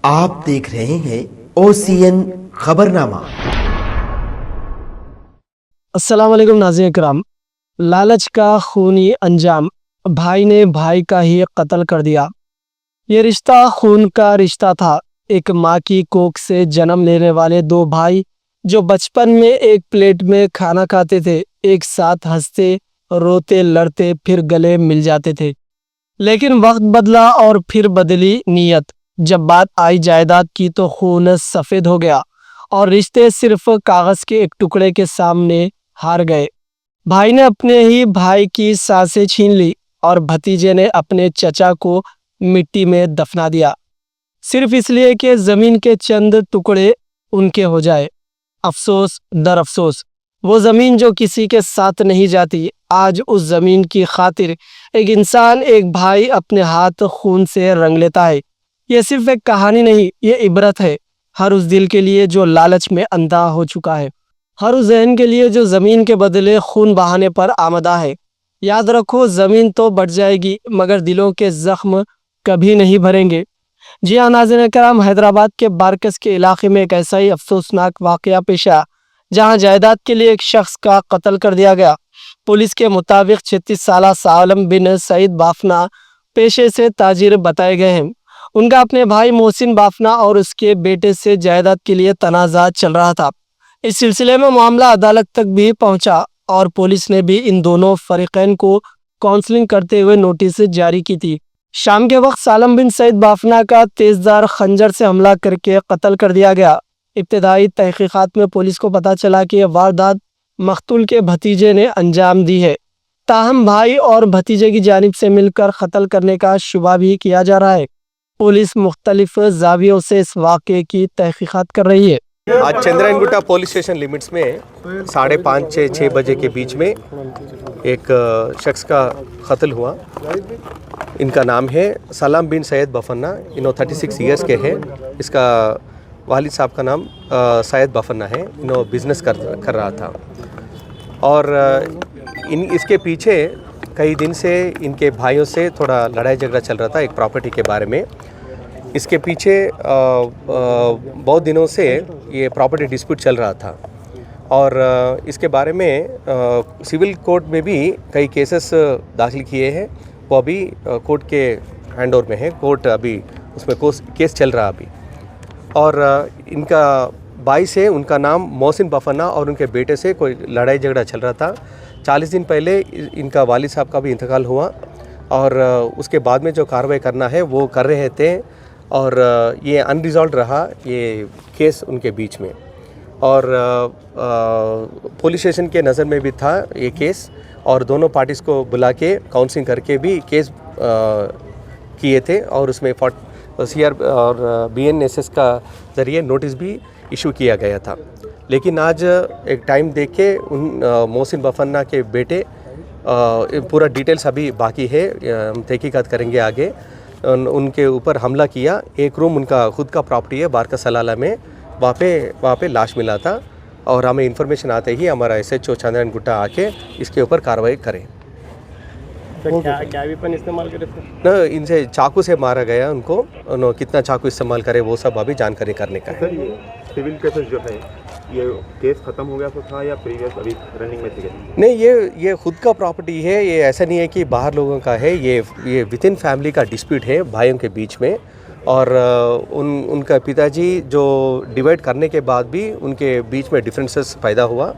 आप देख रहे हैं OCN खबरनामा। अस्सलाम वालेकुम नाज़रीन किराम। लालच का खूनी अंजाम, भाई ने भाई का ही कत्ल कर दिया। ये रिश्ता खून का रिश्ता था। एक माँ की कोख से जन्म लेने वाले दो भाई जो बचपन में एक प्लेट में खाना खाते थे, एक साथ हंसते रोते लड़ते फिर गले मिल जाते थे। लेकिन वक्त बदला और फिर बदली नीयत। जब बात आई जायदाद की तो खून सफेद हो गया और रिश्ते सिर्फ कागज के एक टुकड़े के सामने हार गए। भाई ने अपने ही भाई की सांसें छीन ली और भतीजे ने अपने चचा को मिट्टी में दफना दिया, सिर्फ इसलिए कि जमीन के चंद टुकड़े उनके हो जाए। अफसोस दर अफसोस, वो जमीन जो किसी के साथ नहीं जाती, आज उस जमीन की खातिर एक इंसान, एक भाई अपने हाथ खून से रंग लेता है। ये सिर्फ एक कहानी नहीं, ये इबरत है। हर उस दिल के लिए जो लालच में अंधा हो चुका है, हर उस जहन के लिए जो जमीन के बदले खून बहाने पर आमदा है। याद रखो, जमीन तो बढ़ जाएगी मगर दिलों के जख्म कभी नहीं भरेंगे। जी हाँ नाज़रीन कराम, हैदराबाद के बारकस के इलाके में एक ऐसा ही अफसोसनाक वाकया पेश आया जहाँ जायदाद के लिए एक शख्स का कत्ल कर दिया गया। पुलिस के मुताबिक 36 साल सालम बिन सईद बाफना पेशे से ताजिर बताए गए हैं। उनका अपने भाई मोहसिन बाफना और उसके बेटे से जायदाद के लिए तनाज़ा चल रहा था। इस सिलसिले में मामला अदालत तक भी पहुंचा और पुलिस ने भी इन दोनों फरीकैन को काउंसलिंग करते हुए नोटिस जारी की थी। शाम के वक्त सालम बिन सईद बाफना का तेजदार खंजर से हमला करके कत्ल कर दिया गया। इब्तिदाई तहकीकात में पुलिस को पता चला कि यह वारदात मकतूल के भतीजे ने अंजाम दी है। ताहम भाई और भतीजे की जानिब से मिलकर कत्ल करने का शुबा भी किया जा रहा है। पुलिस मुख्तलिफ जावियों से इस वाक़े की तहकीकात कर रही है। आज चंद्रायनगुट्टा पुलिस स्टेशन लिमिट्स में 5:30 से 6 बजे के बीच में एक शख्स का कत्ल हुआ। इनका नाम है सलाम बिन सैयद बफन्ना। इन्हों 36 ईयर्स के हैं। इसका वालिद साहब का नाम सैयद बफन्ना है। इन्हों बिज़नेस कर रहा था और इसके पीछे कई दिन से इनके भाइयों से थोड़ा लड़ाई झगड़ा चल रहा था एक प्रॉपर्टी के बारे में। इसके पीछे बहुत दिनों से ये प्रॉपर्टी डिस्प्यूट चल रहा था और इसके बारे में सिविल कोर्ट में भी कई केसेस दाखिल किए हैं। वो अभी कोर्ट के हैंडओवर में है। कोर्ट अभी उसमें केस चल रहा अभी। और इनका भाई से, उनका नाम मोहसिन बफन्ना, और उनके बेटे से कोई लड़ाई झगड़ा चल रहा था। 40 दिन पहले इनका वालिद साहब का भी इंतकाल हुआ और उसके बाद में जो कार्रवाई करना है वो कर रहे थे और ये अनरिजॉल्व रहा ये केस उनके बीच में। और पुलिस स्टेशन के नज़र में भी था ये केस और दोनों पार्टीज़ को बुला के काउंसलिंग करके भी केस किए थे और उसमें CR और BNSS का ज़रिए नोटिस भी इशू किया गया था। लेकिन आज एक टाइम देख के उन मोहसिन बफन्ना के बेटे, पूरा डिटेल्स अभी बाकी है, हम तहकीकात करेंगे आगे, उनके ऊपर हमला किया। एक रूम उनका खुद का प्रॉपर्टी है बारका सलाला में, वहाँ पे लाश मिला था और हमें इन्फॉर्मेशन आते ही हमारा SHO चंद्रायनगुट्टा आके इसके ऊपर कार्रवाई करें। क्या वेपन इस्तेमाल करे थे? न, इनसे चाकू से मारा गया उनको। उन्होंने कितना चाकू इस्तेमाल करे वो सब अभी जानकारी करने का है। सर, ये सिविल केसेस जो है, ये केस ख़त्म हो गया तो था या प्रीवियस अभी रनिंग में थे? नहीं, ये खुद का प्रॉपर्टी है। ये ऐसा नहीं है कि बाहर लोगों का है। ये विद इन फैमिली का डिस्प्यूट है भाइयों के बीच में। और उनका पिताजी जो डिवाइड करने के बाद भी उनके बीच में डिफरेंसेस पैदा हुआ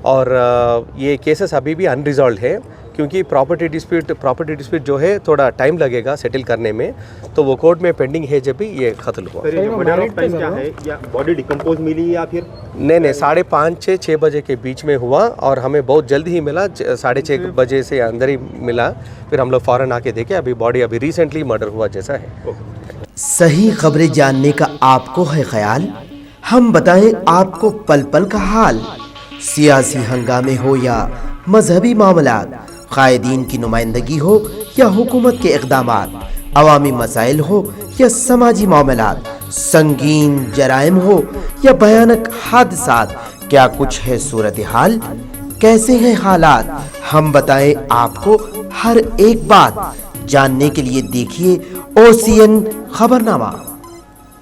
और ये केसेस अभी भी अनरिजॉल्व है क्योंकि प्रॉपर्टी डिस्प्यूट जो है थोड़ा टाइम लगेगा सेटल करने में, तो वो कोर्ट में पेंडिंग है जब भी ये कत्ल हुआ। सर, मर्डर ऑफ टाइम क्या है, या बॉडी डिकम्पोज मिली या फिर? नहीं, 5:30 से 6 बजे के बीच में हुआ और हमें बहुत जल्दी ही मिला। 6:30 बजे से अंदर ही मिला। फिर हम लोग फ़ौरन आके देखे, अभी बॉडी अभी रिसेंटली मर्डर हुआ जैसा है। सही खबरें जानने का आपको है ख्याल, हम बताएं आपको पल पल का हाल। सियासी हंगामे हो या मजहबी मामलात, कायदीन की नुमाइंदगी हो या हुकूमत के इक़दामात, अवामी मसाइल हो या समाजी मामलात, संगीन जराइम हो या भयानक हादसात, क्या कुछ है सूरत हाल, कैसे हैं हालात, हम बताएं आपको हर एक बात। जानने के लिए देखिए OCN खबरनामा।